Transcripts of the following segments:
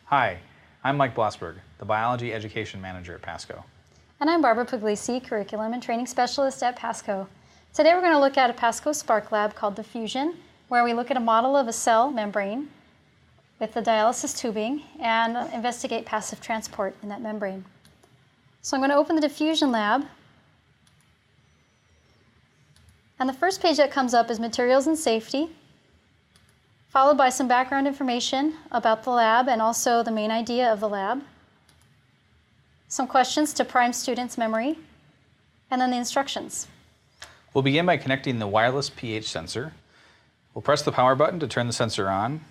Hi, I'm Mike Blossberg, the Biology Education Manager at PASCO. And I'm Barbara Puglisi, Curriculum and Training Specialist at PASCO. Today we're going to look at a PASCO Spark Lab called Diffusion, where we look at a model of a cell membrane with the dialysis tubing and investigate passive transport in that membrane. So I'm going to open the Diffusion Lab. And the first page that comes up is Materials and Safety, followed by some background information about the lab and also the main idea of the lab, some questions to prime students' memory, and then the instructions. We'll begin by connecting the wireless pH sensor. We'll press the power button to turn the sensor on,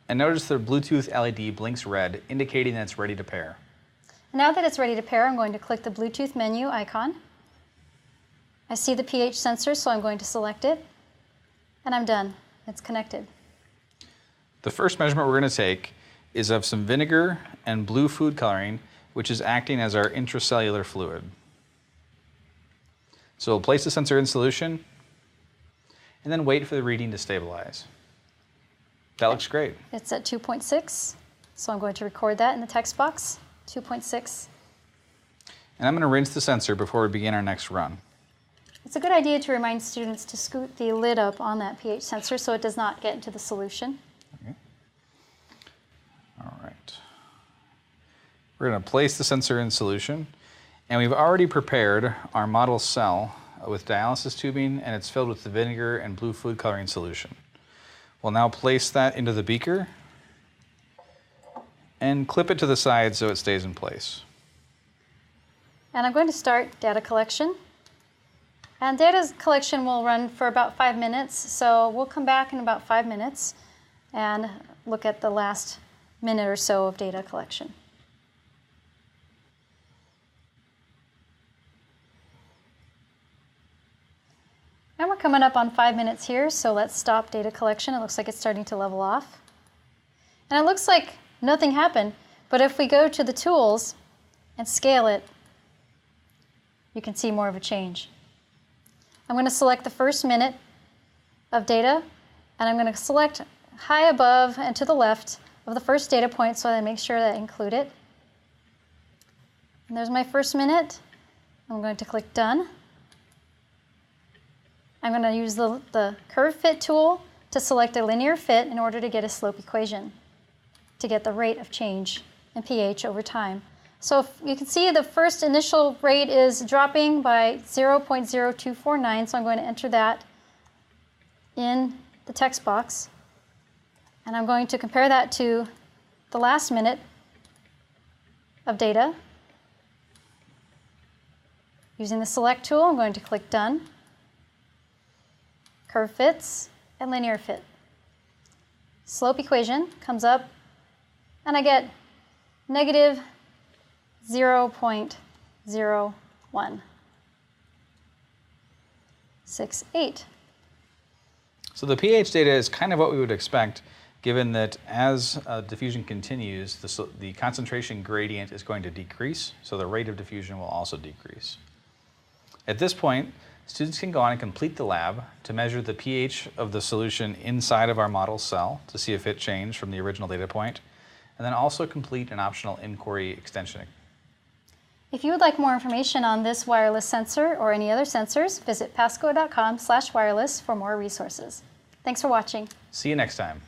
and notice the Bluetooth LED blinks red, indicating that it's ready to pair. Now that it's ready to pair, I'm going to click the Bluetooth menu icon. I see the pH sensor, so I'm going to select it, and I'm done. It's connected. The first measurement we're going to take is of some vinegar and blue food coloring, which is acting as our intracellular fluid. So we'll place the sensor in solution and then wait for the reading to stabilize. That looks great. It's at 2.6, so I'm going to record that in the text box, 2.6. And I'm going to rinse the sensor before we begin our next run. It's a good idea to remind students to scoot the lid up on that pH sensor so it does not get into the solution. Okay. All right. We're going to place the sensor in solution, and we've already prepared our model cell with dialysis tubing, and it's filled with the vinegar and blue food coloring solution. We'll now place that into the beaker and clip it to the side so it stays in place. And I'm going to start data collection. And data collection will run for about 5 minutes, so we'll come back in about 5 minutes and look at the last minute or so of data collection. And we're coming up on 5 minutes here, so let's stop data collection. It looks like it's starting to level off. And it looks like nothing happened, but if we go to the tools and scale it, you can see more of a change. I'm going to select the first minute of data, and I'm going to select high above and to the left of the first data point so that I make sure that I include it. And there's my first minute. I'm going to click Done. I'm going to use the Curve Fit tool to select a linear fit in order to get a slope equation, to get the rate of change in pH over time. So if you can see the first initial rate is dropping by 0.0249, so I'm going to enter that in the text box. And I'm going to compare that to the last minute of data. Using the Select tool, I'm going to click Done, Curve Fits, and Linear Fit. Slope equation comes up, and I get negative 0.0168. So the pH data is kind of what we would expect, given that as diffusion continues, the concentration gradient is going to decrease, so the rate of diffusion will also decrease. At this point, students can go on and complete the lab to measure the pH of the solution inside of our model cell to see if it changed from the original data point, and then also complete an optional inquiry extension. If you would like more information on this wireless sensor or any other sensors, visit pasco.com/wireless for more resources. Thanks for watching. See you next time.